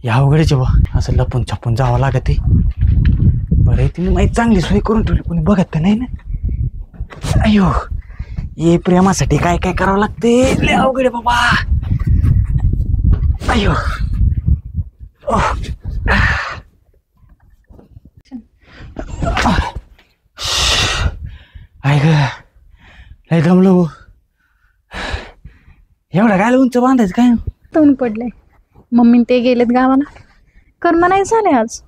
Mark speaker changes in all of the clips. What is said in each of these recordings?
Speaker 1: या अवघडचे बा असं लपून छपून जावं लागत आहे. बरं तिने माहिती चांगली सोय करून ठेवली, कोणी बघत तर नाही ना. अयो ये प्रेमासाठी काय काय करावं लागते, लय अवघड आहे बाबा. अयो ऐक लय दमलो. एवढा काय उंच बांधायचं काय
Speaker 2: तोंड पडलंय. मम्मी ते गेलेत गावाला, कर्म नाही झाले आज.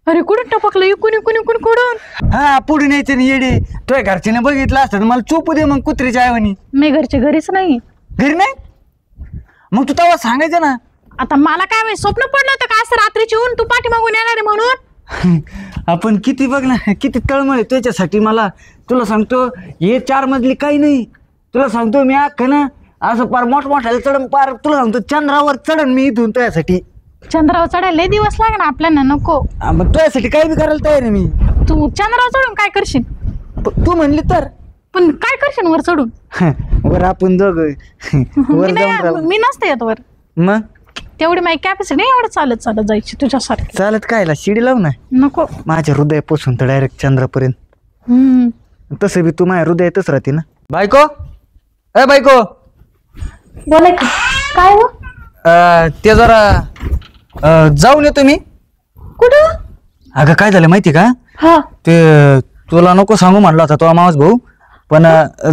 Speaker 2: अरे कुठं टपकलं, इकून इकून इकून कुठून.
Speaker 1: हा पुढे न्यायचं नाही येडे. तुझ्या घरच्याने बघितलं असतं मला चोपू दे मग कुत्रीच्या आईवानी.
Speaker 2: मी घरच्या घरीच नाही.
Speaker 1: घरी नाही मग तू तेव्हा सांगायचं ना.
Speaker 2: आता मला काय माहिती, स्वप्न पडलं होतं का असं रात्रीची ऊन तू पाठीमागून येणार आहे म्हणून.
Speaker 1: आपण किती बघ ना किती तळमळ त्याच्यासाठी. मला तुला सांगतो हे 4 मजली काही नाही. तुला सांगतो मी अख्खं ना असं पार मोठमोठ्याला चढण, पार तुला सांगतो चंद्रावर चढण मी इथून तुझ्यासाठी.
Speaker 2: चंद्रावर चढायला लय दिवस लागणार आपल्याला, नको.
Speaker 1: मग तुझ्यासाठी काही बी करायला तयार आहे मी.
Speaker 2: तू चंद्रावर चढून काय करशील.
Speaker 1: तू म्हणली तर.
Speaker 2: पण काय करशील वर चढून.
Speaker 1: वर आपण दोघ वर जाऊन
Speaker 2: मी नसते येत वर.
Speaker 1: मग
Speaker 2: तेवढी माझी कॅपॅसिटी नाही एवढं चालत चालत जायची तुझ्यासारखी.
Speaker 1: चालत कायला शिडी लाव ना.
Speaker 2: नको.
Speaker 1: माझ्या हृदयापासून तर डायरेक्ट चंद्रापर्यंत. तसं बी तू माझ्या हृदयातच राहते ना. बायको अ बायको
Speaker 2: बोला की काय हो.
Speaker 1: ते जरा जाऊन येतो मी.
Speaker 2: कुठं.
Speaker 1: अगं काय झालं माहिती का.
Speaker 2: हा
Speaker 1: ते तुला नको सांगू म्हणला होता तो मावस भाऊ, पण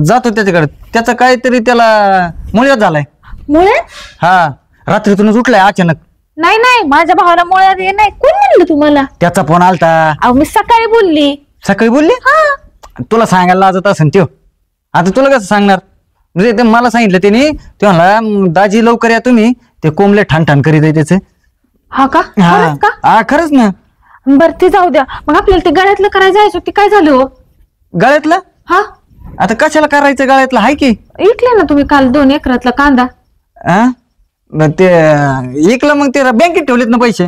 Speaker 1: जातो त्याच्याकडे. त्याचा काहीतरी त्याला मुळ्यात झालाय.
Speaker 2: मुळे.
Speaker 1: हा रात्रीतूनच उठलाय अचानक.
Speaker 2: नाही नाही माझ्या भावाला मुळ्यात ये नाही. कोण म्हणलं तुम्हाला.
Speaker 1: त्याचा फोन आलता.
Speaker 2: अहो मी सकाळी बोलली.
Speaker 1: सकाळी बोलली. तुला सांगायला लाजत असेल त्यो. आता तुला कसं सांगणार. म्हणजे ते मला सांगितलं त्याने. ते म्हणला दाजी लवकर या तुम्ही, ते कोंबले ठाण ठाण करीत आहे त्याचे.
Speaker 2: हा का.
Speaker 1: हा खरंच ना.
Speaker 2: बर ते जाऊ द्या. मग आपल्याला ते गळ्यातलं करायचं जायचं ते काय झालं हो.
Speaker 1: गळ्यातलं.
Speaker 2: हा
Speaker 1: आता कशाला करायचं गळ्यातलं हाय की.
Speaker 2: ऐकले ना तुम्ही काल 2 एकरातला कांदा.
Speaker 1: हा ते ऐकलं मग ते बँकेत ठेवलेत ना पैसे.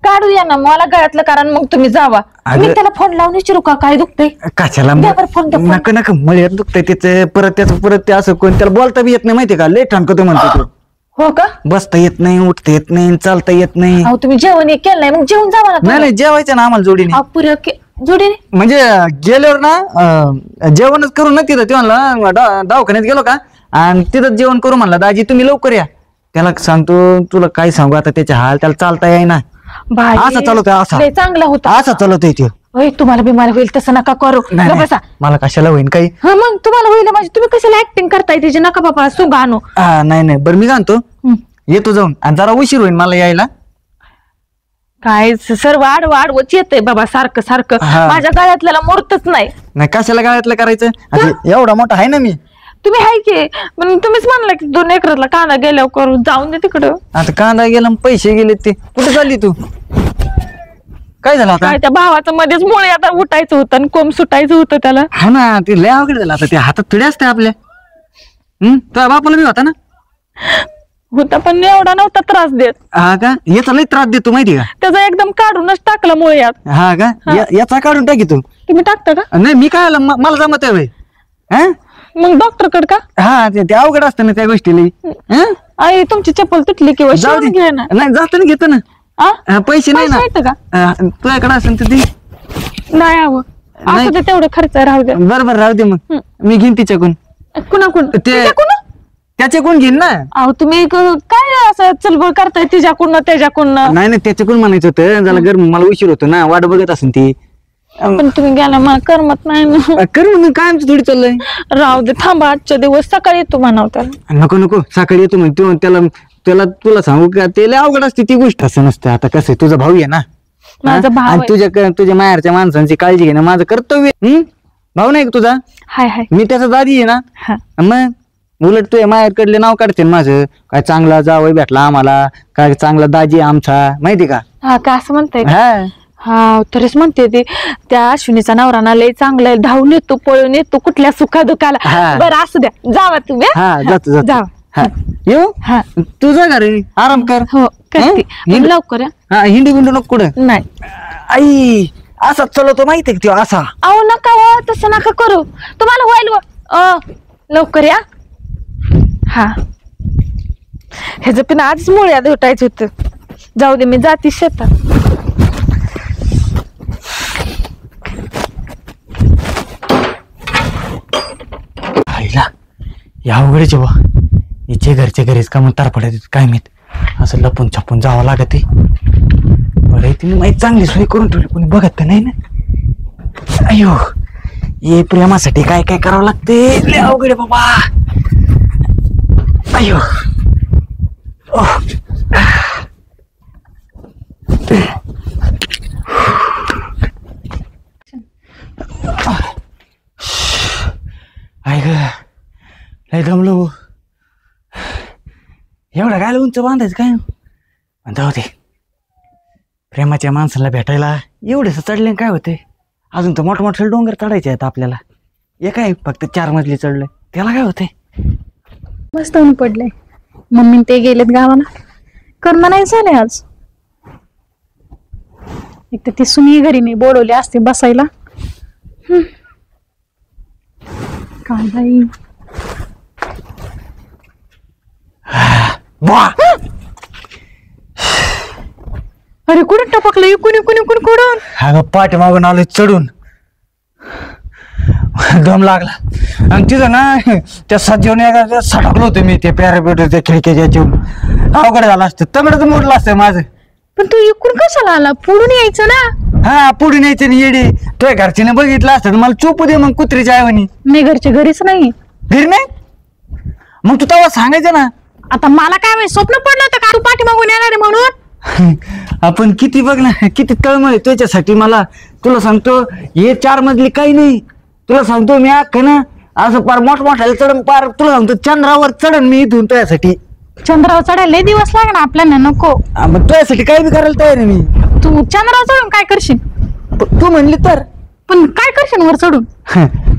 Speaker 2: काढूया ना मला गळ्यातलं कारण मग तुम्ही जावा. मी त्याला फोन लावून विचारू का काय दुखतंय.
Speaker 1: कशाला नका नका मळ्यात दुखतंय त्याचं. परत ते असं कोण त्याला बोलता बी येत नाही माहितीये का. लय ठाणकतो म्हणतो तो.
Speaker 2: हो का.
Speaker 1: बसता येत नाही, उठता येत नाही, चालता येत नाही.
Speaker 2: अहो तुम्ही जेवण केलं नाही मग जेवण जावा ना.
Speaker 1: नाही जेवायचं ना आम्हाला जोडीने.
Speaker 2: जोडीने
Speaker 1: म्हणजे गेल्यावर ना जेवणच करू ना तिथं. ते म्हणला दवाखान्यात गेलो का आणि तिथं जेवण करू म्हणला. दाजी तुम्ही लवकर या. त्याला सांगतो तुला काय सांगू आता त्याच्या हाल. त्याला चालता येई ना. असा चालवतोय असा.
Speaker 2: चांगला होता
Speaker 1: असा चालवतोय तो.
Speaker 2: तुम्हाला बिमार होईल तसं नका करू. बसा.
Speaker 1: मला कशाला होईन काही.
Speaker 2: हा मग तुम्हाला होईल माझी. तुम्ही कशाला ऍक्टिंग करताय त्याची. नका बाबा सुगा आणू.
Speaker 1: नाही बरं मी जाणतो येतो जाऊन. आणि जरा उशीर होईल मला यायला.
Speaker 2: काय सर्व आडवच येतंय बाबा सारखं सारखं. माझ्या गळ्यातल्याला मुहूर्तच नाही.
Speaker 1: कशाला गळ्यातलं करायचं. एवढा मोठा आहे ना मी.
Speaker 2: तुम्ही हाय की पण तुम्हीच म्हणला की 2 एकरातला कांदा गेल्यावर करू. जाऊन दे तिकडं.
Speaker 1: आता कांदा गेला पैसे गेले. ते कुठे चालली तू. काय झालं आता.
Speaker 2: त्या भावाचं मध्येच मुळे आता उठायचं होतं आणि कोंब सुटायचं होतं त्याला.
Speaker 1: हा ना ते लय अवघड झालं. आता ते हातात थोडे असते आपल्या. तुझ्या बापाला बी होता ना.
Speaker 2: होता पण एवढा नव्हता त्रास देत.
Speaker 1: हा का. याचा लय त्रास देतो माहिती का.
Speaker 2: त्याचा एकदम काढूनच टाकला मुळ्यात.
Speaker 1: हा का. याचा काढून टाकी तू.
Speaker 2: तुम्ही टाकता का.
Speaker 1: नाही मी काय मला जमत आहे.
Speaker 2: मग डॉक्टर कड का.
Speaker 1: हा ते अवघड असतं ना त्या गोष्टीला.
Speaker 2: आई तुमची चप्पल तुटली किंवा घे ना.
Speaker 1: नाही जाताना घेतो ना. पैसे नाही ना
Speaker 2: का
Speaker 1: तुझ्याकडे असेल तर ते.
Speaker 2: नाही हवं असं ते तेवढं खर्च राहू दे.
Speaker 1: बरोबर राहू दे. मग मी घेईन तिच्याकडून.
Speaker 2: कुणाकडून.
Speaker 1: त्याच्याकडून घेईन ना.
Speaker 2: अहो तुम्ही काय असं चलबळ करताय तिच्याकडून त्याच्याकडून.
Speaker 1: नाही त्याच्याकडून म्हणायचं होतं. जरा गरम मला उशीर होतो ना. वाट बघत असेल ती.
Speaker 2: पण तुम्ही गेला मला करमत नाही ना.
Speaker 1: कर म्हणून काय आमचं थोडी चाललंय.
Speaker 2: राहू दे थांबा. आजच्या दिवस सकाळी येतो म्हणाव त्याला.
Speaker 1: नको सकाळी येतो म्हणतो. त्याला तुला सांगू का ते लय अवघड असते ती गोष्ट. असं नसतं. आता कसं तुझा भाऊ आहे ना.
Speaker 2: माझा भाऊ.
Speaker 1: आणि तुझ्या माहेरच्या माणसांची काळजी घेणं माझं कर्तव्य. भाऊ नाही का तुझा.
Speaker 2: हाय हाय.
Speaker 1: मी त्याचा दादी आहे ना. मग उलट तुझ्या माहेरकडले नाव काढते माझं. काय चांगला जावई भेटला आम्हाला. काय चांगला दाजी आमचा माहिती का.
Speaker 2: हा का असं म्हणताय. हा तरीच म्हणते ती. त्या अश्विनीचा नवरा लय चांगला. धावून येतो पळून येतो कुठल्या सुखा दुखाला. बरं असू द्या जावा तुम्ही.
Speaker 1: जावा येऊ. तुझा घरी आराम कर.
Speaker 2: हो करते लवकर.
Speaker 1: हिंडी बिंडू नको कुठं.
Speaker 2: नाही
Speaker 1: आई असाच चालवतो माहितीये का असा.
Speaker 2: अहो नका तसं नका करू. तुम्हाला होईल लवकर या. हा ह्याचं पण आजच मुळ्या भेटायचं होतं. जाऊ दे मी जाते शेतात.
Speaker 1: आईला या अवघड जेव्हा हिचे घरचे घरीच का म्हणून तार पडत काय माहित. असं लपून छपून जावं लागत बरं. तिने माहिती चांगली सोय करून ठेवली, कोणी बघत तर नाही ना. अयो ये प्रेमासाठी काय काय करावं लागते. लय अवघड आहे बाबा. अयो ऐक लय दमलो. एवढा काय उंच बांधायचं काय. जाऊ दे, प्रेमाच्या माणसाला भेटायला एवढेच चढले काय होते. अजून तर मोठमोठे डोंगर चढायचे आहेत आपल्याला. हे काय फक्त 4 मजली चढलंय, त्याला काय होते.
Speaker 2: मस्त ऊन पडलंय. मम्मी ते गेलेत गावाला. कर्म नाही झाले आज. एक तर ती सुनी घरी मी बोलवली असते बसायला. काय बाई. अरे कुठून टपकलं. इकून इकून इकून कुठून.
Speaker 1: अगं पाठी मागून आलो चढून. दम लागला आणि तिथं ना त्या सज्जवून सटकलो होतो मी. त्या पॅरापेट त्या खिडक्याच्या जेवण अवघड झालं असतं. तगडच मोडलं असतं माझं.
Speaker 2: पण तू इकडून कशाला आला. पुढून यायचं ना.
Speaker 1: हा पुढे यायचं नाही येडी. तुझ्या घरच्याने बघितलं असतं मला चोपू दे मग कुत्रीच्या आईवणी.
Speaker 2: मी घरच्या घरीच नाही.
Speaker 1: घरी नाही मग तू तेव्हा सांगायचं ना.
Speaker 2: आता मला काय माहिती स्वप्न पडलं होतं का तू पाठी मागून येणार आहे म्हणून.
Speaker 1: आपण किती बघ ना किती तळमळ त्याच्यासाठी. मला तुला सांगतो हे 4 मजली काही नाही. तुला सांगतो मी अख्खं ना असं पार मोठमोठ्याला चढण पार. तुला सांगतो चंद्रावर चढण मी इथून तुझ्यासाठी.
Speaker 2: चंद्रावर चढायला लय दिवस लागणार आपल्याला. नको
Speaker 1: मग तुझ्यासाठी काय बी करायला तयार आहे मी.
Speaker 2: तू चंद्रावर चढून काय करशील.
Speaker 1: तू म्हणली तर.
Speaker 2: पण काय करशील वर चढून.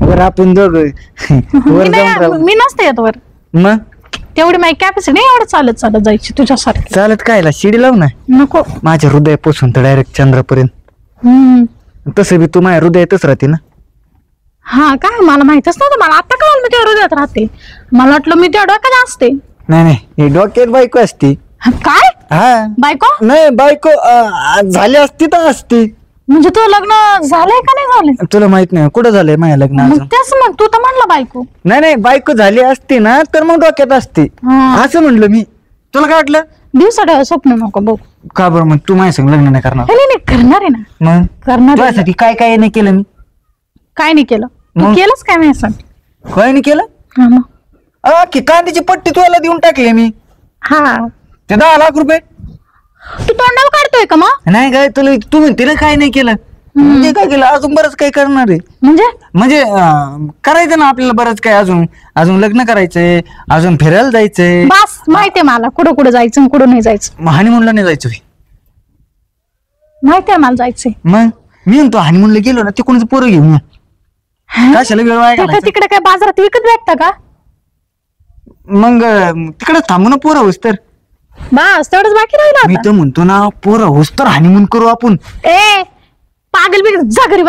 Speaker 1: वर आपण दोघ वर जाऊन राहू.
Speaker 2: मी नसते येत वर.
Speaker 1: मग
Speaker 2: तेवढी माझी कॅपॅसिटी नाही. एवढं चालत चालत जायची तुझ्यासारखी.
Speaker 1: चालत कायला शिडी लाव ना.
Speaker 2: नको
Speaker 1: माझ्या हृदयापासून तर डायरेक्ट चंद्रापर्यंत. तसं बी तू माझ्या हृदयातच राहते ना.
Speaker 2: हा काय मला माहितच नव्हतं. मला आता कळलं मी त्या हृदयात राहते. मला वाटलं मी त्या डोक्यात असते.
Speaker 1: नाही नाही हे डोक्यात बायको असती.
Speaker 2: काय
Speaker 1: हा
Speaker 2: बायको.
Speaker 1: नाही बायको झाली असती तर असती.
Speaker 2: म्हणजे तू लग्न झालंय का नाही झालंय.
Speaker 1: तुला माहित नाही कुठं झालंय माझ्या लग्न
Speaker 2: मग
Speaker 1: अजून.
Speaker 2: तेच मग तू तर म्हणलं बायको.
Speaker 1: नाही नाही बायको झाली असती ना तर मग डोक्यात असते असं म्हणलं मी. तुला काय वाटलं.
Speaker 2: दिवसाला स्वप्न नको बघ.
Speaker 1: का बरं मग तू माझ्या संग लग्न नाही करणार.
Speaker 2: नाही नाही करणार आहे ना.
Speaker 1: मग
Speaker 2: करणार आहे.
Speaker 1: तुझ्यासाठी काय काय नाही केलं मी.
Speaker 2: काय नाही केलं. तू
Speaker 1: मग?
Speaker 2: केलंच काय नाही सांग.
Speaker 1: काय नाही केलं.
Speaker 2: हा मग.
Speaker 1: की कांद्याची पट्टी तुला देऊन टाकली मी.
Speaker 2: हा
Speaker 1: ते 10 लाख रुपये.
Speaker 2: तू तोंडावर काढतोय का मग.
Speaker 1: नाही काय तुला तू म्हणते ना काय नाही केलं. म्हणजे काय केलं अजून बरंच काय करणार आहे. म्हणजे करायचं ना आपल्याला बरंच काय. अजून अजून लग्न करायचंय. अजून फिरायला जायचंय.
Speaker 2: बस माहितीये मला कुठं कुठं जायचं आणि कुठं नाही जायचं.
Speaker 1: हनीमूनला नाही जायचं.
Speaker 2: माहितीये मला जायचंय.
Speaker 1: मग मी म्हणतो हनीमूनला गेलो ना तिकडूनच पोरं घेऊन या. कशाला वेळ वाया घालायचा?
Speaker 2: तिकडे काय बाजारात विकत भेटतं का.
Speaker 1: मग तिकडे थांबू ना पोरं होस तर.
Speaker 2: बस तेवढंच बाकी राहिलं
Speaker 1: मी
Speaker 2: आता.
Speaker 1: तर म्हणतो ना पोरं होस तर हनीमून करू आपण.
Speaker 2: ए पागल बिगल जा घरी.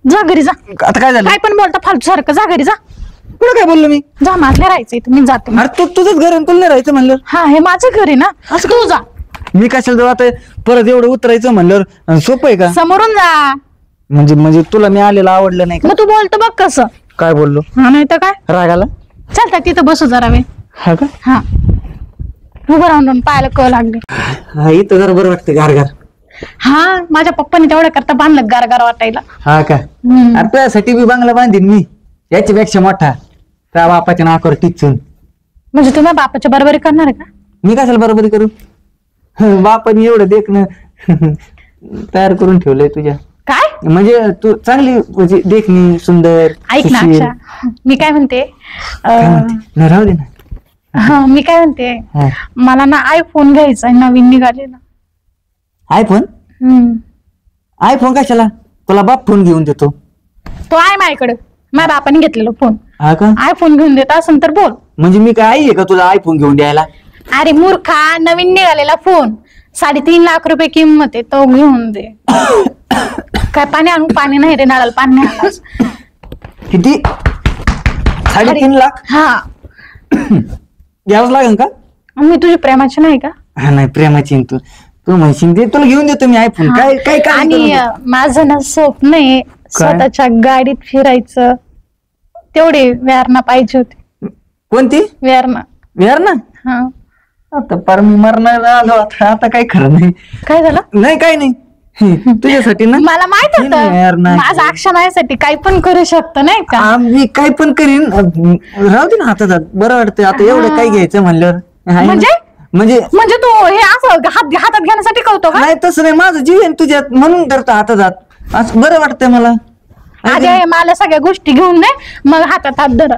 Speaker 2: जा घरी जा.
Speaker 1: आता काय झालं.
Speaker 2: काय पण बोलता फालतू सारखं. जा घरी जा.
Speaker 1: पुढे काय बोललो मी.
Speaker 2: जा माझ्या राहायचंय मी जाते.
Speaker 1: अरे तू तुझंच घर आहे, तुला नाही राहायचं म्हणलं.
Speaker 2: हा हे माझं घर आहे ना. तू जा.
Speaker 1: मी कशाला जाऊ आता. परत एवढं उतरायचं म्हणल्यावर सोपं आहे का.
Speaker 2: समोरून जा.
Speaker 1: म्हणजे तुला मी आलेलं आवडलं नाही का.
Speaker 2: मग तू बोलतो बघ कसं.
Speaker 1: काय बोललो.
Speaker 2: हा नाही तर काय.
Speaker 1: रागाला.
Speaker 2: चालतं तिथं बसू जरा वेळ.
Speaker 1: हा का.
Speaker 2: हा उभं राहून पायाला कळ लागले.
Speaker 1: हा इथं जरा बरं वाटतं गार गार.
Speaker 2: हा माझ्या पप्पाने तेवढ्या करता बांधलं गार गार वाटायला.
Speaker 1: हा का. अरे तुझ्यासाठी बी बंगला बांधीन मी याच्यापेक्षा मोठा. त्या बापाच्या नाकावर टिचून.
Speaker 2: म्हणजे तुम्ही बापाच्या बरोबरी करणार आहे का.
Speaker 1: मी कशाला बरोबरी करू. बापाने एवढं देखणं तयार करून ठेवलंय तुझ्या.
Speaker 2: काय
Speaker 1: म्हणजे तू चांगली म्हणजे देखणी सुंदर.
Speaker 2: ऐक ना
Speaker 1: सुशील.
Speaker 2: अक्षा मी काय म्हणते.
Speaker 1: काय म्हणते? नाही, राहू दे ना.
Speaker 2: हा मी काय म्हणते.
Speaker 1: हा.
Speaker 2: मला ना आयफोन घ्यायचा आहे नवीन निघालेला.
Speaker 1: आयफोन. आयफोन कशाला. तुला बाप फोन घेऊन देतो.
Speaker 2: तो आहे माझ्याकडे. माझ्या बापाने घेतलेला फोन.
Speaker 1: हा का.
Speaker 2: आयफोन घेऊन देत असेल तर बोल.
Speaker 1: म्हणजे मी काय आई आहे का तुला आयफोन घेऊन द्यायला.
Speaker 2: अरे मूर्खा नवीन निघालेला फोन 3.5 लाख रुपये किंमत आहे. तो घेऊन दे. काय पाणी आणू. पाणी नाही रे नळाला पाणी नाही आलं.
Speaker 1: किती 3.5 लाख
Speaker 2: हा
Speaker 1: घ्यावंच लागेल का?
Speaker 2: मी तुझी प्रेमाची नाही का?
Speaker 1: हा नाही प्रेमाची तू तू म्हणशील ते तुला घेऊन देतो मी आयफोन. काय काय काय
Speaker 2: आणि माझं ना स्वप्न आहे स्वतःच्या गाडीत फिरायचं. तेवढी व्यारणा पाहिजे होती.
Speaker 1: कोणती
Speaker 2: व्यारणा.
Speaker 1: विहार ना?
Speaker 2: हा
Speaker 1: आता पर मी मरणार आलो आता काही खरं नाही.
Speaker 2: काय झालं?
Speaker 1: नाही काय नाही तुझ्यासाठी ना
Speaker 2: मला माहित होतं माझा अक्षा माझ्यासाठी काही पण करू शकतो नाही का?
Speaker 1: मी काय पण करीन. राहू दे ना हातात बरं वाटतं आता एवढं काय घ्यायचं म्हणल्यावर.
Speaker 2: म्हणजे
Speaker 1: म्हणजे
Speaker 2: म्हणजे तू हे असं हातात घेण्यासाठी करतो का?
Speaker 1: नाही तसं नाही माझं जीव आहे तुझ्यात म्हणून धरतो हातात असं बरं वाटतंय मला.
Speaker 2: अजय मला सगळ्या गोष्टी घेऊन दे मग हातात हात धर.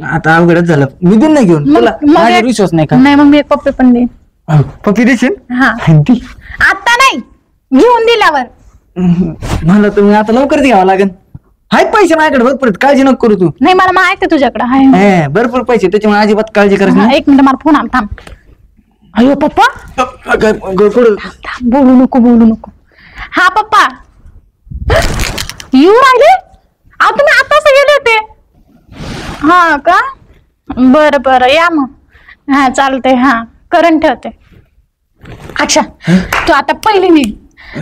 Speaker 1: आता अवघडच झालं मी देईन नाही घेऊन तुला माझ्यावर विश्वास नाही का?
Speaker 2: नाही मग मी एक पप्पी पण देईन.
Speaker 1: पप्पी देशील?
Speaker 2: हा आता नाही घेऊन दिल्यावर.
Speaker 1: मला तुम्ही आता लवकरच घ्यावं लागेल. आहेत पैसे माझ्याकडे भरपूर काळजी नको करू तू.
Speaker 2: नाही मला माहिती तुझ्याकडे आहे
Speaker 1: भरपूर पैसे त्याच्यामुळे अजिबात काळजी करायची नाही.
Speaker 2: एक मिनिट मला फोन आला थांब. अयो पप्पा बोलू नको. हा पप्पा येऊ राहिले? तुम्ही आताच गेले होते? हा का बरं या मग. हा चालतंय. हा करून ठेवते. अच्छा तू आता पहिली निघ.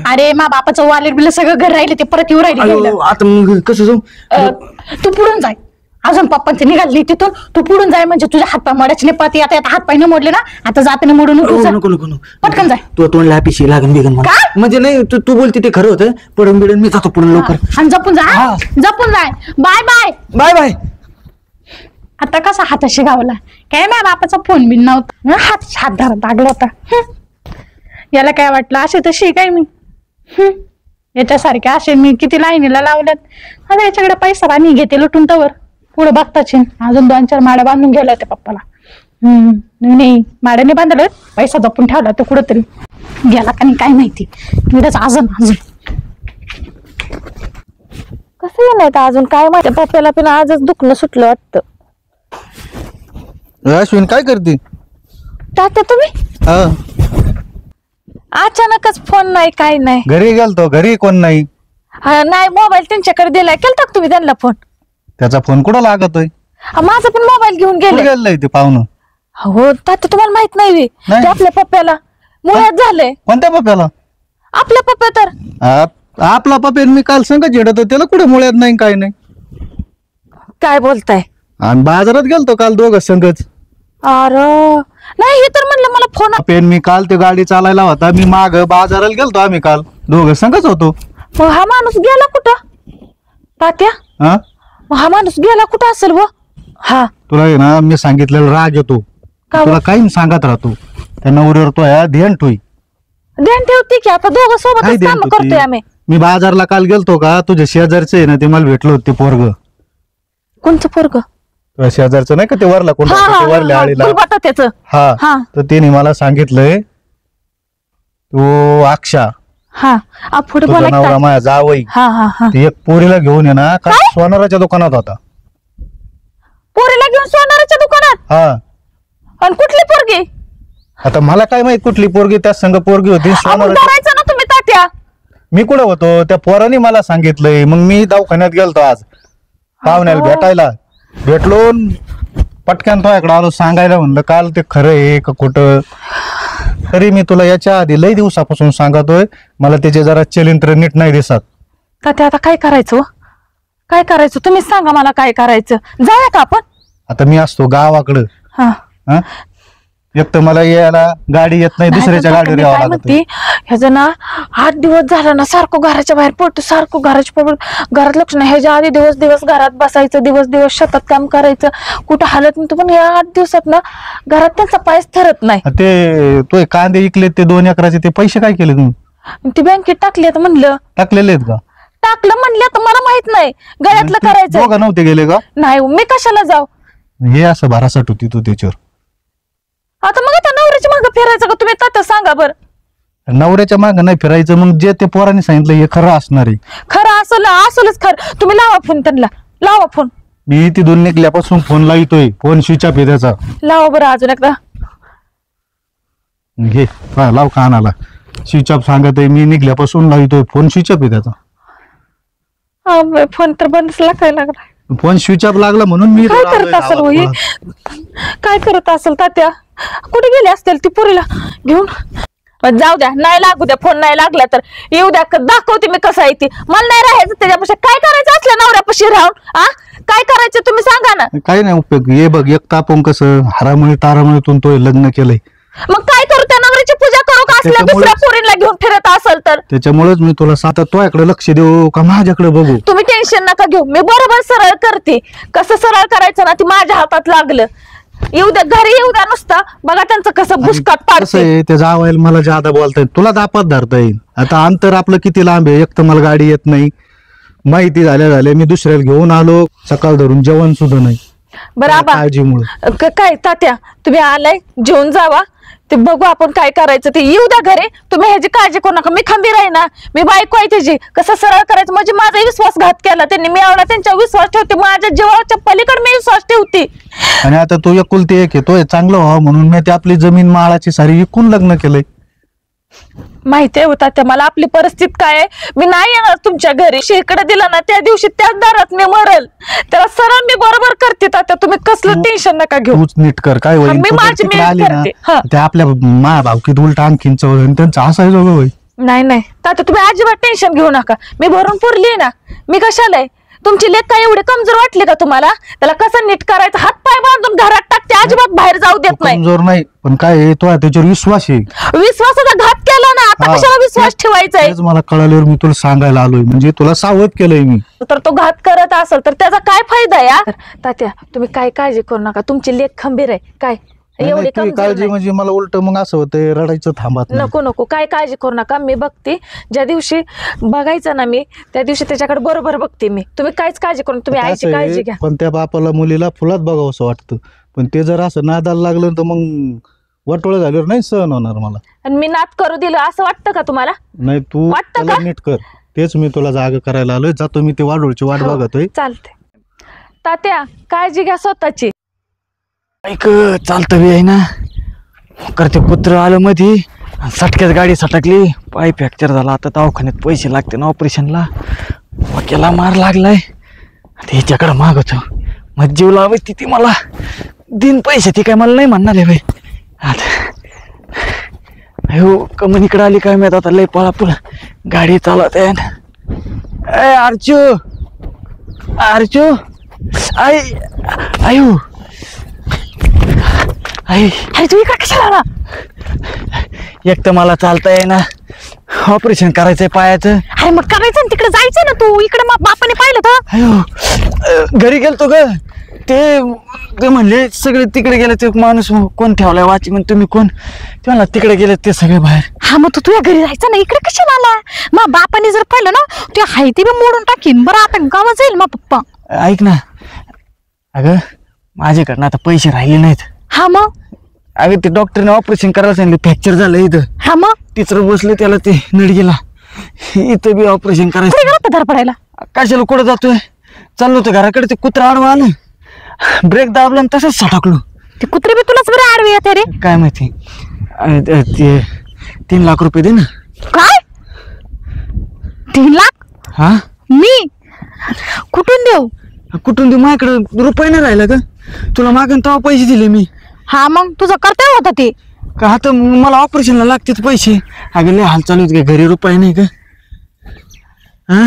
Speaker 2: अरे मा बापाचं वॉलेट बिल सगळं घर राहिले ते परत येऊ राहिले.
Speaker 1: आता मग कसं जाऊ?
Speaker 2: तू पुढून जाय. अजून पप्पांचे निघाले तिथून तू पुढून जाय म्हणजे तुझ्या हातपाय मोडायचे नाही. परत आता हात पाय न मोडले ना आता जाताना मोडून
Speaker 1: नको
Speaker 2: पटकन जाय.
Speaker 1: तू तोंडला पिशी लागून बिगन म्हणजे नाही तू बोलते ते खरं होतं. पडून बिडून मी जातो पुढे लवकर.
Speaker 2: आणि जपून जाय. Bye bye
Speaker 1: bye bye.
Speaker 2: आता कसा हाताशी गावला काय नाही बापाचा फोन बिन नव्हता. हात धरत लागला होता. याला काय वाटलं असे तशी काय मी याच्यासारखे असे मी किती लाईनीला लावल्यात. आता याच्याकडे पैसा पाणी घेते लुटून तवर पुढे बघताच अजून 2-4 माड्या बांधून गेल्या होत्या पप्पाला. नाही माड्याने बांधलं पैसा जपून ठेवला तो कुठंतरी गेला का नाही काय माहिती. मिळच अजून कसं येणार अजून काय माहिती. पप्पाला पण आजच दुखणं सुटलं वाटतं.
Speaker 3: अश्विन काय करते?
Speaker 2: तात्या तुम्ही अचानकच फोन नाही काय नाही.
Speaker 3: घरी गेलतो घरी कोण नाही.
Speaker 2: नाही मोबाईल त्यांच्याकडे दिलाय. केलता का तुम्ही त्यांना फोन?
Speaker 3: त्याचा फोन कुठं लागतोय?
Speaker 2: माझा पण मोबाईल घेऊन गेले.
Speaker 3: गेलंय ते पाहुणं.
Speaker 2: हो तात्या तुम्हाला माहित नाही ते आपल्या पप्प्याला मुळ्यात झालंय.
Speaker 3: कोणत्या पप्प्याला?
Speaker 2: आपल्या पप्प्या तर
Speaker 3: आपला पप्प्या मी काल संग झेडत त्याला कुठे मुळ्यात नाही काय नाही.
Speaker 2: काय बोलताय?
Speaker 3: आणि बाजारात गेलतो काल दोघं संगच.
Speaker 2: अरे नाही हे तर म्हणलं मला फोन.
Speaker 3: पेन मी काल ते गाडी चालायला होता मी माग बाजाराला गेलतो आम्ही काल दोघं संगच होतो.
Speaker 2: मग हा माणूस गेला कुठं तात्या? हा माणूस गेला कुठं असेल व? हा
Speaker 3: तुला आहे ना मी सांगितलेलं राग येतो तुला काही सांगत राहतो. त्या नवऱ्यावर तो ध्यान ठेवी.
Speaker 2: ध्यान ठेवते की आता दोघं सोबत काम करतोय आम्ही.
Speaker 3: मी बाजारला काल गेलतो का तुझ्या शेजारचे आहे ना ते मला भेटलो होते पोरग.
Speaker 2: कोणतं पोरग?
Speaker 3: शेजारचं नाही का ते वरला कोण वरल्या आळीला
Speaker 2: त्याचं.
Speaker 3: हा तर त्याने मला सांगितलंय तो अक्षा
Speaker 2: पुढे
Speaker 3: तुझा नवरा माझ्या जावई ते एक पोरीला घेऊन ये ना काल सोनाराच्या दुकानात होता.
Speaker 2: पोरीला घेऊन सोनाराच्या दुकानात? आणि कुठली पोरगी?
Speaker 3: आता मला काय माहित कुठली पोरगी. त्या संघ पोरगी होती
Speaker 2: सोनाराच्या ना तुम्ही तात्या.
Speaker 3: मी कुठं होतो त्या पोराने मला सांगितलंय. मग मी दवाखान्यात गेलतो आज पाहुण्याला भेटायला. भेटलो पटकन तुझ्याकडे आलो सांगायला. म्हणलं काल ते खरं आहे का खोटं. तरी मी तुला याच्या आधी लई दिवसापासून सांगतोय मला त्याचे जरा चलिंत्र नीट नाही दिसत.
Speaker 2: तात्या आता काय करायचं? काय करायचं तुम्ही सांगा मला काय करायचं. जाऊया का आपण?
Speaker 3: आता मी असतो गावाकडं एक तर मला यायला गाडी येत नाही दुसऱ्याच्या गाडीवर यावं लागतं.
Speaker 2: ह्याचं ना 8 दिवस झाला ना सारखं घराच्या बाहेर पडतो सारखं घराच्या घरात लक्ष नाही. ह्याच्या आधी दिवस घरात बसायचं दिवस शेतात काम करायचं कुठं हालत नव्हतं. पण या 8 दिवसात ना घरात त्यांचा पायच ठरत नाही.
Speaker 3: ते तो कांदे विकले ते 2 एकराचे ते पैसे काय केले तुम्ही?
Speaker 2: ती बँकेत टाकले तर म्हणलं.
Speaker 3: टाकलेले आहेत का?
Speaker 2: टाकलं म्हणलं तर मला माहित नाही. गळ्यातलं करायचं.
Speaker 3: दोघं नव्हते गेले का?
Speaker 2: नाही मी कशाला जाऊ.
Speaker 3: हे असं भारासट होती तू त्याच्यावर.
Speaker 2: आता मग आता नवऱ्याच्या मागे फिरायचं का तुम्ही तात्या सांगा बरं.
Speaker 3: नवऱ्याच्या मागे नाही फिरायचं. मग जे ते पोरांनी सांगितलं हे खरं असणार आहे.
Speaker 2: खरं असलच खरं. तुम्ही लावा फोन त्यांना. लावा फोन.
Speaker 3: मी तिथून निघल्यापासून फोन लावतोय. फोन स्विच ऑफ आहे त्याचा.
Speaker 2: लावा बरं अजून एकदा.
Speaker 3: घे लाव कानाला. स्विच ऑफ सांगत आहे मी निघल्यापासून लावतोय फोन स्विच ऑफ आहे त्याचा.
Speaker 2: फोन तर बंदच लागायला लागला.
Speaker 3: फोन स्विच ऑफ लागला म्हणून मी
Speaker 2: काय
Speaker 3: आलोय
Speaker 2: करत असेल
Speaker 3: गावात
Speaker 2: होई
Speaker 3: पळत.
Speaker 2: काय करत असेल तात्या कुठे गेले असतील ती पुरीला घेऊन जाऊ द्या नाही लागू द्या फोन नाही लागला तर येऊ द्या दाखवते मी कसं आहे ती मला नाही राहायचं त्याच्यापाशी काय करायचं असलं नवऱ्यापाशी राहून काय करायचं तुम्ही सांगा ना
Speaker 3: काही नाही उपयोग ये बघ एक तापून कसं हारामुळे तारामुळे तो लग्न केलंय
Speaker 2: मग काय करू त्या नवऱ्याची पूजा करू का असल्या
Speaker 3: त्याच्यामुळे-
Speaker 2: दुसऱ्या पोरीला घेऊन फिरत असेल तर
Speaker 3: त्याच्यामुळेच मी तुला साता तुझ्याकडे लक्ष देऊ का माझ्याकडे बघू
Speaker 2: तुम्ही टेन्शन नका घेऊ मी बरोबर सरळ करते कसं सरळ करायचं ना ती माझ्या हातात लागलं येऊ द्या घरी येऊ द्या नुसता बघा त्यांचं कसं बुसकाट
Speaker 3: कसं
Speaker 2: पाडते
Speaker 3: आहे ते जावायला मला जादा बोलता येईल तुला दापात धरता येईल आता अंतर आपलं किती लांब आहे एक तर मला गाडी येत नाही माहिती झाल्या मी दुसऱ्याला घेऊन आलो सकाळ धरून जेवण सुद्धा नाही
Speaker 2: बरं आबा
Speaker 3: काळजीमुळे
Speaker 2: काय तात्या तुम्ही आलाय जेवून जावा ते बघू आपण काय करायचं ते येऊ द्या घरी तुम्ही ह्याची काळजी करू नका मी खंबीर आहे ना मी बायको आहे त्याची कसं सरळ करायचं म्हणजे माझा विश्वासघात केला त्यांनी मी एवढा त्यांच्या विश्वास ठेवते माझ्या जीवाच्या पलीकडे मी विश्वास ठेवते
Speaker 3: आणि आता तो एकुलती एक आहे तो चांगलं व्हावं म्हणून मी ते आपली जमीन माळाची सारी विकून लग्न केलंय
Speaker 2: माहिती आहे होता त्या मला आपली परिस्थिती काय आहे मी नाही येणार तुमच्या घरी शेकडे दिला ना त्या दिवशी त्याच दारात मी मरल त्याला सरळ मी बरोबर करते तात्या तुम्ही कसलं टेन्शन नका घेऊ
Speaker 3: तूच नीट कर काय होईल
Speaker 2: मी
Speaker 3: तो जर
Speaker 2: माझी
Speaker 3: तिकडे
Speaker 2: मेहनत
Speaker 3: आली ना
Speaker 2: करते. हा.
Speaker 3: ते आपल्या मा भावकीत उलट आणखीन चव आणि त्यांचं असायचं होय
Speaker 2: नाही नाही तात्या तुम्ही अजिबात टेन्शन घेऊ नका मी भरून पुरली आहे ना मी कशाला आहे तुमची लेख काय एवढी कमजोर वाटली का तुम्हाला त्याला कसं नीट करायचं हात पाय बांधून घरात टाकते अजिबात बाहेर जाऊ देत नाही
Speaker 3: कमजोर नाही पण काय आहे, तो त्याच्यावर विश्वास आहे
Speaker 2: विश्वासाचा घात केला ना आता
Speaker 3: हा.
Speaker 2: कशाला विश्वास ठेवायचा आहे
Speaker 3: तेच मला कळाल्यावर मी तुला सांगायला आलोय म्हणजे तुला सावध केलंय मी
Speaker 2: तर तो घात करत असेल तर त्याचा काय फायदा या तात्या तुम्ही काय काळजी करू नका तुमची लेख खंबीर आहे काय
Speaker 3: नाही,
Speaker 2: एवढी
Speaker 3: नाही, तुझी
Speaker 2: कमजोर
Speaker 3: काळजी
Speaker 2: नाही.
Speaker 3: म्हणजे मला उलट मग असं होतंय रडायचं थांबत नाही.
Speaker 2: नको नको काय काळजी करू नका मी बघते ज्या दिवशी बघायचं ना मी त्या दिवशी त्याच्याकडे बरोबर बघते मी तुम्ही काहीच काळजी करू नका. तुम्ही
Speaker 3: आता
Speaker 2: आईची
Speaker 3: असं
Speaker 2: काळजी
Speaker 3: आहे,
Speaker 2: घ्या
Speaker 3: पण त्या बापाला मुलीला फुलात बघावं असं वाटतं पण ते जर असं नादाला लागलं तर मग वाटोळं झाल्यावर नाही सहन होणार मला
Speaker 2: आणि मी नात करू दिलं असं वाटतं का तुम्हाला
Speaker 3: नाही तू
Speaker 2: वाटतं
Speaker 3: त्याला
Speaker 2: का?
Speaker 3: नीट कर तेच मी तुला जागा करायला आलोय जातो मी ते वाडोळची वाट
Speaker 2: हो,
Speaker 3: बघतोय
Speaker 2: चालते तात्या काळजी घ्या स्वतःची
Speaker 1: ऐक चालतं बी आहे ना करते कुत्र आलं मध्ये सटक्यात गाडी सटकली पाय फ्रॅक्चर झाला आता दवाखान्यात पैसे लागते ना ऑपरेशनला वकिला मार लागलाय आता ह्याच्याकडे मागतो मग जीव लावायची ती मला दिन पैसे ती काय मला नाही म्हणणार आहे भाई आता अयो कमनीकडे आली काय माहित आता लय पळापळ गाडी चालवत आहे ना ए अर्चू अर्चू आई आयु आई
Speaker 2: अरे तू इकडे कशाला आला
Speaker 1: एक तर मला चालता येईना ऑपरेशन करायचंय पायाचं
Speaker 2: अरे मग करायचं ना तिकडे जायचं ना तू इकडे मग बापाने पाहिलं तर
Speaker 1: अयो घरी गेलतो ग ते ते म्हणले सगळे तिकडे गेले ते माणूस कोण ठेवलाय वाची म्हण तुम्ही कोण ते म्हणला तिकडे गेले ते सगळे बाहेर
Speaker 2: हा मग तू तुझ्या घरी जायचं ना इकडे कशाला आला मग बापाने जर पाहिलं ना तू हाय ती बी मोडून टाकीन बरं आपण गावात जाईल मग पप्पा
Speaker 1: ऐक ना अगं माझ्याकडनं आता पैसे राहिले नाहीत
Speaker 2: हा मग
Speaker 1: अगं ते डॉक्टरने ऑपरेशन करायला सांगितलं फ्रॅक्चर झालं इथं
Speaker 2: हा मग
Speaker 1: तिसरं बसलं त्याला ते नड गेला इथं बी ऑपरेशन
Speaker 2: कुठे
Speaker 1: करायचं
Speaker 2: गेला होता धडपडायला
Speaker 1: कशाला कुठं जातोय चाललो होतो घराकडे ते कुत्रा आडवा आलं ब्रेक दाबला आणि तसंच सटकलो
Speaker 2: ते कुत्रे बी तुलाच बरं आडवे येते रे
Speaker 1: काय माहिती ते 3 लाख रुपये दे ना
Speaker 2: काय 3 लाख
Speaker 1: हा
Speaker 2: मी कुठून देऊ
Speaker 1: कुठून दे माझ्याकडे रुपये नाही राहिला का तुला मागून तेव्हा पैसे दिले मी
Speaker 2: हा मग तुझं कर्तव्य होतं ते
Speaker 1: का आता मला ऑपरेशनला लागतेच पैसे अगं लय हाल चालू आहेत का घरी रुपये नाही का हा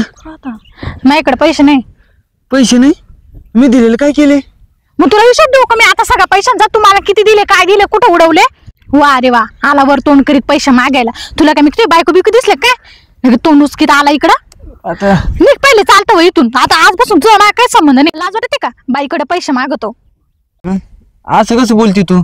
Speaker 2: माझ्याकडे पैसे नाही
Speaker 1: पैसे नाही मी दिलेले काय केले
Speaker 2: मग तुला विचार देऊ का मी आता सगळ्या पैशांचा तुम्हाला किती दिले काय दिले कुठं उडवले वा रे वा आला वर तोंड करीत पैसे मागायला तुला काय मी तुझी बायको बिकू दिसले काय तोंड उचकीत आला इकडं
Speaker 1: आता
Speaker 2: निघ पहिले चालतं इथून आता आजपासून तुझा माझा काय संबंध नाही लाज वाटते का बाईकडे पैसे मागतो
Speaker 1: असं कसं बोलती तू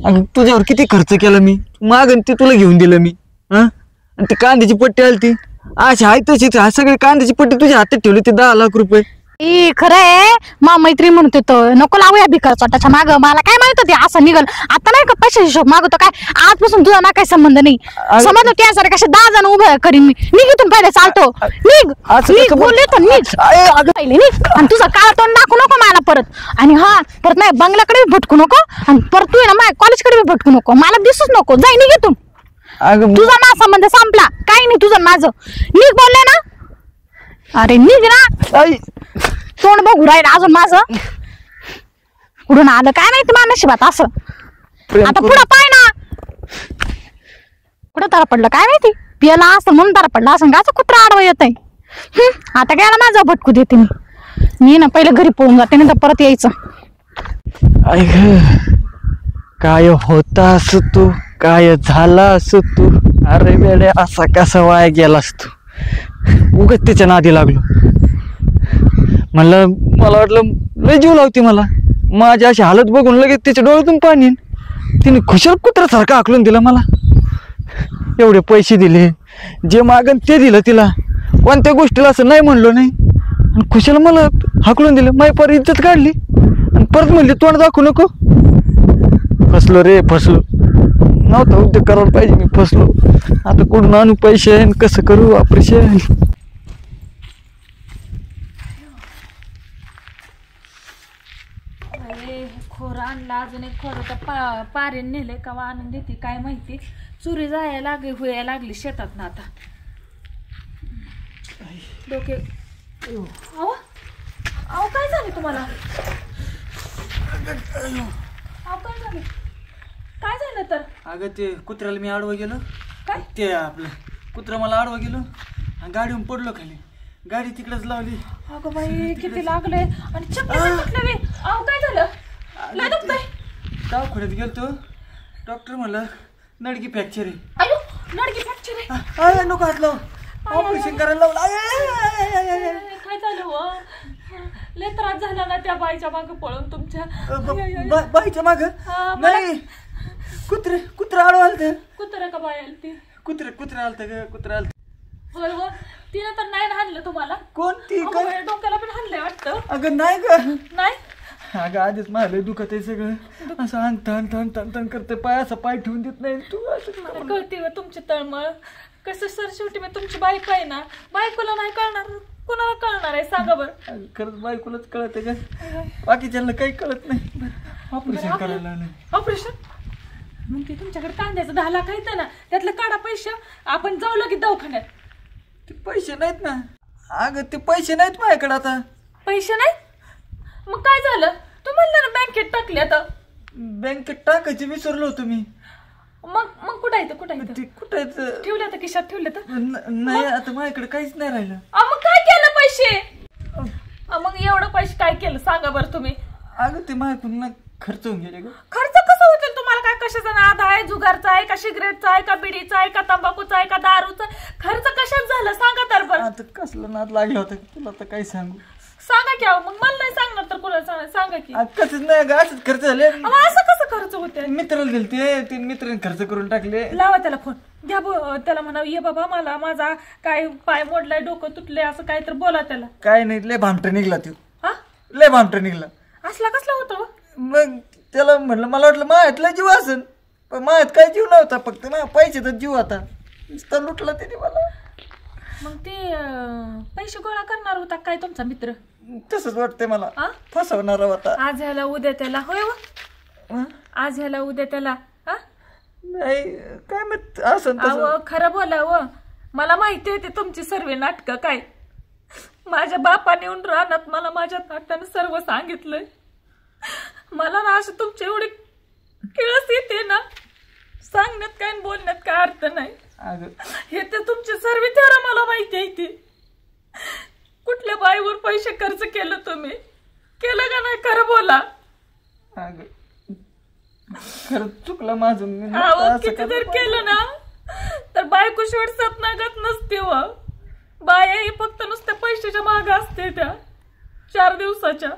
Speaker 1: अगं तुझ्यावर किती खर्च केला मी मागून ते तुला घेऊन दिलं मी हा आणि ती कांद्याची पट्टी आली ती अशी आहे तशीच सगळी कांद्याची पट्टी तुझ्या हातात ठेवली ती 10 लाख रुपये
Speaker 2: ए खरं आहे मा मैत्री म्हणत होतो नको लावूया भिकारचा त्याच्या माग मला काय माहित होते असं निघल आता नाही का पैसे हिशोब मागतो काय आजपासून तुझा ना काही संबंध नाही समजलं त्यासारखे कसे 10 जण उभे करीन मी निघितून पहिले चालतो निघ
Speaker 1: असं
Speaker 2: निघ
Speaker 1: कसं
Speaker 2: बोलले तर निघ पहिले निघ आणि तुझा काळा तोंड दाखवू नको मला परत आणि हा परत नाही बंगल्याकडे बी भटकू नको आणि परत तू ना माझ्या कॉलेजकडे बी भटकू नको मला दिसूच नको जाई निघितून
Speaker 1: अगं
Speaker 2: तुझा ना संबंध संपला काही नाही तुझं माझं निघ बोलले ना अरे निघ ना
Speaker 1: आई
Speaker 2: तोंड बघू राहिलं अजून माझं. कुठून आलं काय माहिती माझ्या नशिबात असं. आता पुढं पाय ना कुठं तारा पडलं काय माहिती. पियाला असं म्हणून तारा पडलं असं का कुत्रा आडवं येत आहे. आता गेला माझा भटकू देते मी ना पहिले घरी पळून जाते नाही तर परत यायचं.
Speaker 1: ऐक काय होता असं तू काय झाला असं तू. अरे वेडे असा कसा वाया गेलास तू. उगाच तिच्या नादी लागलो. म्हणलं मला वाटलं लय जीव लावती मला. माझी अशी हालत बघून लगेच तिच्या डोळ्यातून पाणी येईन. तिने खुशाल कुत्र्यासारखं आकलून दिलं मला. एवढे पैसे दिले जे मागन ते दिलं तिला. कोणत्या गोष्टीला असं नाही म्हणलो नाही आणि खुशाल मला हाकलून दिलं. माझी पर इज्जत काढली आणि परत म्हणली तोंड दाखवू नको. फसलो रे फसलो. नव्हता उद्योग करायला पाहिजे मी फसलो. आता कुठून आणू पैसे आणि कसं करू ऑपरेशन.
Speaker 4: खोर आणला अजून एक खोर तर पारे नेले का आणून देते काय माहिती. चोरी जायला लागली व्हायला लागली शेतात ना आता. डोके अहो अहो काय झालं तुम्हाला. अहो काय झालं काय झालं तर.
Speaker 1: अगं ते कुत्र्याला मी आडवं गेलो.
Speaker 4: काय
Speaker 1: ते आपलं कुत्रा मला आडवं गेलो आणि गाडीहून पडलो खाली. गाडी तिकडेच लावली.
Speaker 4: अगं बाई किती लागले आणि चक्कर म्हटलं मी. अहो काय झालं लय दुखतंय.
Speaker 1: दवाखान्यात गेलतो. डॉक्टर म्हणलं नडकी फ्रॅक्चर आहे.
Speaker 4: अयो नडकी फ्रॅक्चर आहे.
Speaker 1: नको हात लाव. ऑपरेशन करायला लावलं.
Speaker 4: काय झालं हो लय त्रास झाला ना त्या बाईच्या मागे पळून तुमच्या.
Speaker 1: बाईच्या माग नाही कुत्रा आडवं आलत.
Speaker 4: कुत्रा का बाई आली ती.
Speaker 1: कुत्रा आलत ग कुत्रा आलत.
Speaker 4: होय हो तिने तर नाही हाणलं तुम्हाला.
Speaker 1: कोणती
Speaker 4: अगं बाई, डोक्याला पण हाणलंय वाटतं.
Speaker 1: अगं नाही ग.
Speaker 4: नाही
Speaker 1: अगं आधीच मला दुखत आहे सगळं. असं अंत करते पाय असं पाय ठेवून देत नाही तू. असं
Speaker 4: मला कळते तुमची तळमळ. कसं सर शेवटी मी तुमची बायको आहे ना. बायकोला नाही कळणार कोणाला कळणार आहे सांगा बरं.
Speaker 1: खरंच बायकोलाच कळत आहे का. बाकीच्यांना काही कळत नाही. ऑपरेशन करायला
Speaker 4: ऑपरेशन मग ते तुमच्याकडे कांद्याचं 10 लाख आहेत ना त्यातलं काढा पैसे आपण जाऊ लगेच दवाखान्यात.
Speaker 1: ते पैसे नाहीत ना. अगं ते पैसे नाहीत माझ्याकडे आता.
Speaker 4: पैसे नाहीत मग काय झालं. तू म्हणलं ना बँकेत टाकले आता.
Speaker 1: बँकेत टाकायचे विसरलो होतो मी.
Speaker 4: मग मग कुठं आहे कुठं आहे
Speaker 1: ते कुठं आहेत?
Speaker 4: ठेवले तर खिशात ठेवले तर.
Speaker 1: नाही आता माझ्याकडे काहीच नाही राहिलं.
Speaker 4: मग काय केलं पैसे. मग एवढं पैसे काय केलं सांगा बरं तुम्ही.
Speaker 1: अगं ते माझ्याकडून खर्च होऊन गेले ग.
Speaker 4: खर्च कसं होतील तुम्हाला. काय कशाचा नाद आहे. जुगारचा आहे का सिगरेटचा आहे का बिडीचा आहे का तंबाखूचा आहे का दारूचा. खर्च कशात झाला सांगा तर बरं.
Speaker 1: आता कसला नाद लागला होता तुला तर काही सांगू.
Speaker 4: सांगा की मग मला नाही सांगणार तर कोणाला सांगा की.
Speaker 1: कसंच नाही ग असंच खर्च झाले.
Speaker 4: असं कसं खर्च होते.
Speaker 1: मित्राला दिले ते मित्राने खर्च करून टाकले.
Speaker 4: लावा त्याला फोन घ्या. त्याला म्हणा ये बाबा मला माझा काय पाय मोडलाय डोकं तुटलंय असं काय तर बोला त्याला.
Speaker 1: काय नाही लय भामटा निघला तो.
Speaker 4: हा
Speaker 1: लय भामटा निघला.
Speaker 4: असला कसला होतो.
Speaker 1: मग त्याला म्हणलं मला वाटलं मायातला जीव असेल पण मायात काय जीव नव्हता. फक्त ना पैशाचा जीव होता. नुसता लुटला त्याने मला.
Speaker 4: मग ते पैसे गोळा करणार होता काय तुमचा मित्र.
Speaker 1: तसंच वाटतंय मला.
Speaker 4: हा?
Speaker 1: फसवणारा होता.
Speaker 4: आज ह्याला उद्या त्याला होय व? आज ह्याला उद्या त्याला. हा
Speaker 1: नाही काय मग असं
Speaker 4: अहो खरं बोला व. मला माहिती आहे ते तुमची सर्व नाटकं काय. माझ्या बापाने येऊन राहण्यात मला माझ्या नाट्यानं सर्व सांगितलंय. मला ना असं तुमची एवढी किळस येते ना सांगण्यात काय आणि बोलण्यात काय अर्थ नाही. हे तर तुमची सर्व तेरा मला माहिती आहे. ती कुठल्या बाईवर पैसे खर्च केलं तुम्ही केलं का नाही खरं बोला.
Speaker 1: खरं चुकलं माझं.
Speaker 4: किती जर केलं ना तर बायको शेवट सतनागत नसते व. बाया ही फक्त नुसत्या पैशाच्या माग असते त्या 4 दिवसाच्या.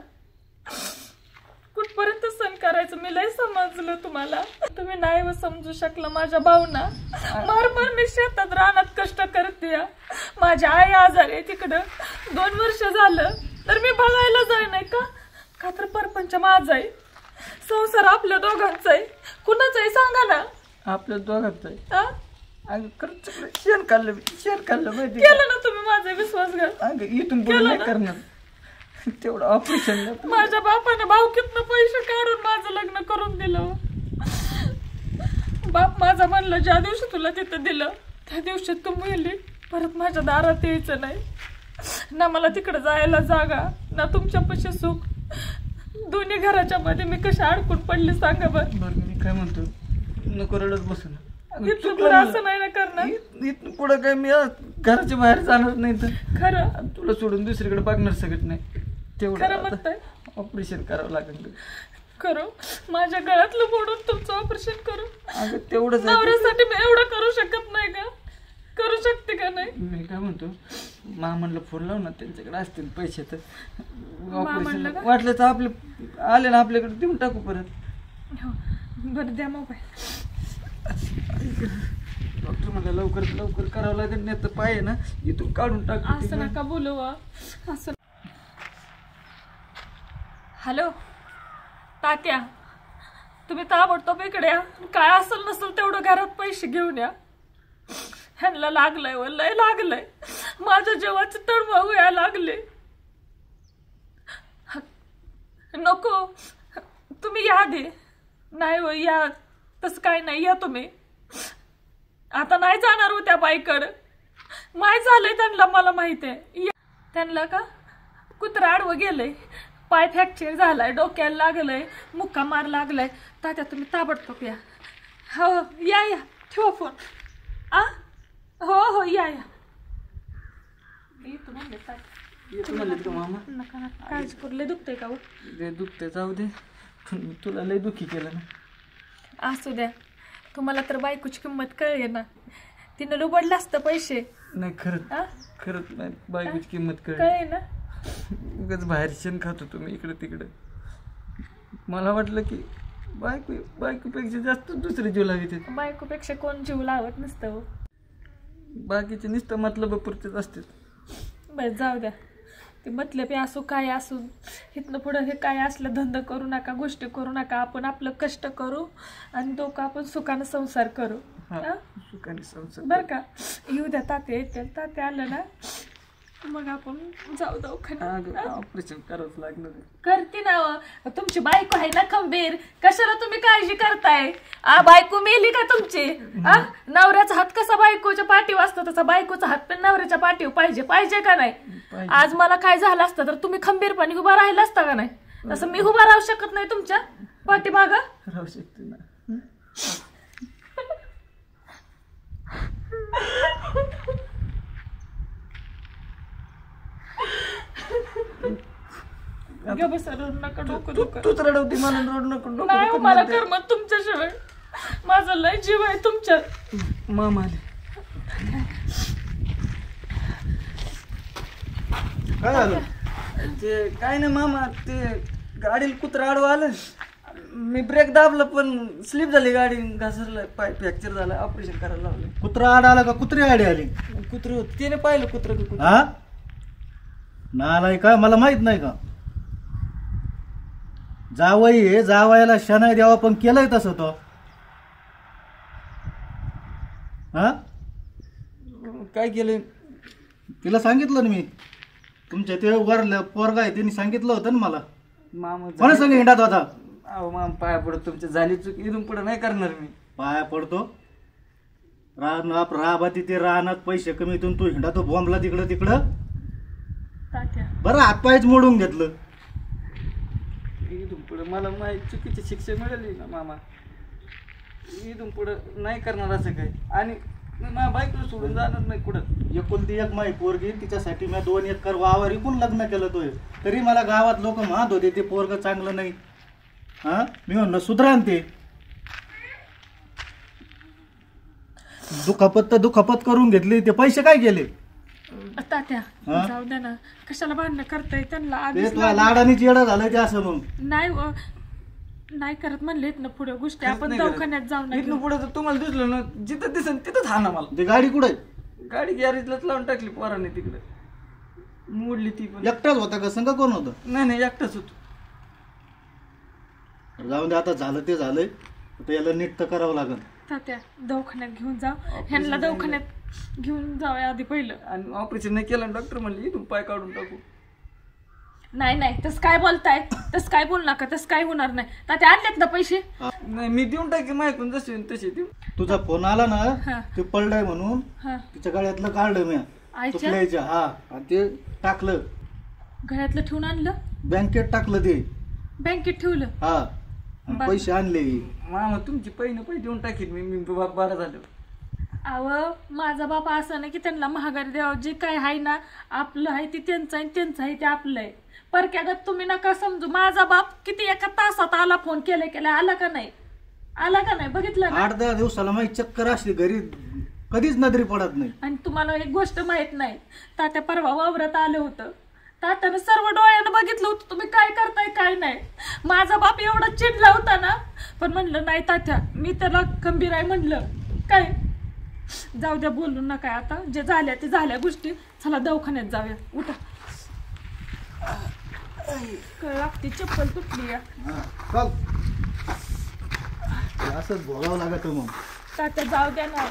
Speaker 4: कुठपर्यंत सण करायचं मी लय समजलं तुम्हाला. तुम्ही नाही व समजू शकला माझ्या भावना. मारमार मी शेतात रानात कष्ट करते. माझी आई आजारी आहे तिकडं 2 वर्ष झालं तर मी बघायला जाय नाही का तर परपंच माझा आहे. संसार आपल्या दोघांचा आहे. कुणाचा आहे सांगा ना.
Speaker 1: आपल्या दोघांचा आहे. शेण खाल्लं माहिती
Speaker 4: केलं ना तुम्ही माझा विश्वासघात.
Speaker 1: इथून पुढे नाही करणार तेवढं ऑपरेशन.
Speaker 4: माझ्या बापाने भावकीतनं पैसे काढून माझं लग्न करून दिलं. बाप माझा म्हणलं ज्या दिवशी तुला तिथं दिलं त्या दिवशी तू मुली परत माझ्या दारात यायचं नाही. ना मला तिकडे जायला जागा ना तुमच्यापाशी सुख. दोन्ही घराच्या मध्ये मी कशी अडकून पडली सांगा बरं.
Speaker 1: बरं मी काय म्हणतो, नको रडत बसू ना.
Speaker 4: इथून पुढे असं नाही ना करणार.
Speaker 1: इथून पुढं काय मी घराच्या बाहेर जाणार नाही तर
Speaker 4: खरं
Speaker 1: तुला सोडून दुसरीकडे बघणार सगळं नाही.
Speaker 4: खरं
Speaker 1: तेवढं
Speaker 4: म्हणताय.
Speaker 1: ऑपरेशन करावं लागेल.
Speaker 4: करू माझ्या गळ्यातलं मोडून तुमचं ऑपरेशन करू.
Speaker 1: अगं तेवढंच आहे.
Speaker 4: नवऱ्यासाठी मी एवढं करू शकत नाही का? करू शकते का नाही?
Speaker 1: मी काय म्हणतो, मामांना फोन लाव ना, त्यांच्याकडे असतील पैसे तर
Speaker 4: मामांना
Speaker 1: ऑपरेशन
Speaker 4: का?
Speaker 1: वाटलं तर आपले आले ना आपल्याकडे देऊन टाकू परत.
Speaker 4: हो. बरं द्या मोबाईल.
Speaker 1: डॉक्टर मला लवकर लवकर करावं लागेल, नाही तर पाय आहे ना इथून काढून टाकू.
Speaker 4: असं नका बोलू वा. असं. हॅलो तात्या, तुम्ही ताबडतोब इकडे या. काय असेल नसेल तेवढं घरात पैसे घेऊन या. ह्यांना लागलंय व लय लागलंय. माझ्या जीवाचे तळमळ यायला लागले. नको तुम्ही या दे. नाही हो या, तसं काय नाही, या तुम्ही. आता नाही जाणार हो त्या बाईकडं. माहीत झालंय त्यांना, मला माहित आहे. त्यांना का कुत्रा आडवं गेलंय, पाय फ्रॅक्चर झालाय, डोक्याला लागलंय, मुक्का मार लागलाय. तात्या तुम्ही ताबडतोब या. हो या या, ठेवा फोन. आ हो हो या या. येतो म्हणले तात्या.
Speaker 1: येतो म्हणले का मामा?
Speaker 4: नका नका काळजी करू. लय दुखतंय का हो?
Speaker 1: लय दुखते, जाऊ दे. पण तुला लय दुखी केलं ना.
Speaker 4: असू द्या. तुम्हाला तर बायकोची किंमत कळली ना. तिनं लुबडलं असतं पैसे.
Speaker 1: नाही खरंच
Speaker 4: आ?
Speaker 1: खरंच नाही, बायकोची किंमत कळली.
Speaker 4: कळे ना.
Speaker 1: उगाच बाहेर शेण खातो तुम्ही इकडे तिकडे. मला वाटलं की बायकोपेक्षा जास्त दुसरे जीव लावित.
Speaker 4: बायकोपेक्षा कोण जीव लावत नसतं हो.
Speaker 1: बाकीचे नुसतं मतलब पुरतेच असते.
Speaker 4: बस जाऊ द्या. ते मतलबी असो काय असो, इथनं पुढं हे काय असलं धंदा करू नका, गोष्टी करू नका. आपण आपलं कष्ट करू आणि दोघं आपण सुखानं संसार करू. हा?
Speaker 1: सुखाने संसार.
Speaker 4: बरं का. येऊ द्या तात्या येते. तात्या आलं ना मग आपण जाऊ दवाखान्यात.
Speaker 1: ऑपरेशन करावंच लागणार.
Speaker 4: करते ना व. तुमची बायको आहे ना खंबीर. कशाला तुम्ही काळजी करताय? बायको मेली का तुमची? नवऱ्याचा हात कसा बायकोच्या पाठीवर असतो तसा बायकोचा हात पण नवऱ्याच्या पाठीवर पाहिजे. पाहिजे का नाही? आज मला काय झालं असतं तर तुम्ही खंबीरपणे उभा राहिला असता का नाही? तसं मी उभा राहू शकत नाही तुमच्या पाठीमागं.
Speaker 1: राहू शकते ना.
Speaker 4: नका डोकं दुखत.
Speaker 1: तूच रडवते मला, रोड नको.
Speaker 4: नाही हो, मला करमत तुमच्याशिवाय. माझा लय जीव आहे तुमच्यात.
Speaker 1: मामा आले.
Speaker 3: काय झालं?
Speaker 1: ते काय नाही मामा, ते गाडीला कुत्रा आडवं आलं. मी ब्रेक दाबलं पण स्लिप झाली गाडी, घसरलं, पाय फ्रॅक्चर झालं, ऑपरेशन करायला लावलं.
Speaker 3: कुत्रा आड आला का कुत्री आडी आली?
Speaker 1: कुत्र होत, त्याने पाहिलं कुत्र का कुत्र.
Speaker 3: हा नालाय का? मला माहित नाही का? जावई आहे, जावायला शनाय द्यावा, पण केलंय तसं तो. हा
Speaker 1: काय केलं?
Speaker 3: तिला सांगितलं ना मी. तुमच्या ते वर पोरगा आहे त्यांनी सांगितलं होतं ना मला.
Speaker 1: मामा
Speaker 3: कोणा सांग हिंडात होता?
Speaker 1: अहो मामा पाया पडत, तुमच्या झाली चूक, इथून पुढे नाही करणार मी.
Speaker 3: पाया पडतो. राबाती ते रानात पैसे कमीतून तू हिंडातो बॉम्बला तिकडं तिकडं.
Speaker 4: तात्या
Speaker 3: बरं हातपायच मोडून घेतलं.
Speaker 1: इथून पुढे मला माझी चुकीची शिक्षा मिळाली ना मामा. इथून पुढे नाही करणार असं काही. आणि माझ्या बायकोला सोडून जाणार नाही कुठं.
Speaker 3: एकुलती एक माई पोरगी, तिच्यासाठी मी 2 एकर वावर इकून लग्न केलं तोय. तरी मला गावात लोक म्हणत होते ते पोरग चांगलं नाही. हा मी म्हणलं सुधरान ते. दुखापत करून घेतली. ते पैसे काय गेले?
Speaker 4: तात्या
Speaker 3: हा?
Speaker 4: जाऊ द्या ना. कशाला भांडणं करताय त्यांना?
Speaker 3: ते
Speaker 4: आधीच
Speaker 3: तुला लाडानीच येडं झालं ते असं मग.
Speaker 4: नाही हो, नाही करत म्हणलेत ना पुढे गोष्टी. आपण
Speaker 1: नाही करत.
Speaker 4: दवाखान्यात जाऊ
Speaker 1: इथून
Speaker 4: ना.
Speaker 1: पुढे तर तुम्हाला दिसलं ना, जिथं दिसन तिथंच हा ना मला.
Speaker 3: ते गाडी कुठे?
Speaker 1: गाडी गॅरेजलाच लावून टाकली पोराने तिकडे, मोडली ती पण.
Speaker 3: एकटाच होता का? संग कोण होतं?
Speaker 1: नाही एकटाच होतो.
Speaker 3: जाऊन दे, आता झालं ते झालंय. आता याला नीट तर करावं लागेल.
Speaker 4: तात्या दवाखान्यात घेऊन जा. ह्यांना दवाखान्यात घेऊन जाऊया आधी पहिलं.
Speaker 1: आणि ऑपरेशन नाही केलं, डॉक्टर म्हणले इथून पाय काढून टाकू.
Speaker 4: नाही नाही तस काय बोलताय? तस काय बोल नका. तस काय होणार नाही. तात्या आणलेत ना पैसे?
Speaker 1: नाही मी देऊन टाकी मायकून जसे तसे देऊ.
Speaker 3: तुझा फोन आला
Speaker 4: हा.
Speaker 3: ना, ते पडलाय म्हणून
Speaker 4: हा
Speaker 3: तिच्या गळ्यातलं काढलं मी.
Speaker 4: आईच्या
Speaker 3: तुकल्याच्या हा आणि ते टाकलं
Speaker 4: गळ्यातलं ठेवून आणलं,
Speaker 3: बँकेत टाकलं ते
Speaker 4: बँकेत ठेवलं.
Speaker 3: हा आणि
Speaker 4: बरं.
Speaker 3: पैसे आणले.
Speaker 1: मामा तुमची पैसे देऊन टाकीन मी बरं झालं.
Speaker 4: अव माझा बाप असं नाही की त्यांना महागारी द्यावं, जे काय आहे ना आपलं आहे ते त्यांचं आहे, त्यांचं आहे ते आपलं आहे. परक्यागत तुम्ही नका समजू. माझा बाप किती एका तासात आला, फोन केला आला का नाही, आला का नाही बघितलं ना.
Speaker 3: 8-10 दिवसाला माझी चक्कर असली घरी कधीच नजरी पडत नाही.
Speaker 4: आणि तुम्हाला एक गोष्ट माहित नाही, तात्या परवा वावरात आलं होतं, तात्यानं सर्व डोळ्यानं बघितलं होतं तुम्ही काय करताय काय नाही. माझा बाप एवढा चिडला होता ना, पण म्हणलं नाही तात्या, मी त्याला खंबीर आहे म्हणलं. काय जाऊ द्या, बोलू नका आता, जे झाल्या ते झाल्या गोष्टी. चला दवाखान्यात जाऊया, उठा. काय लागते, चप्पल तुटली.
Speaker 3: चल असंच बोलावं लागत मग.
Speaker 4: तात्या जाऊ द्या ना.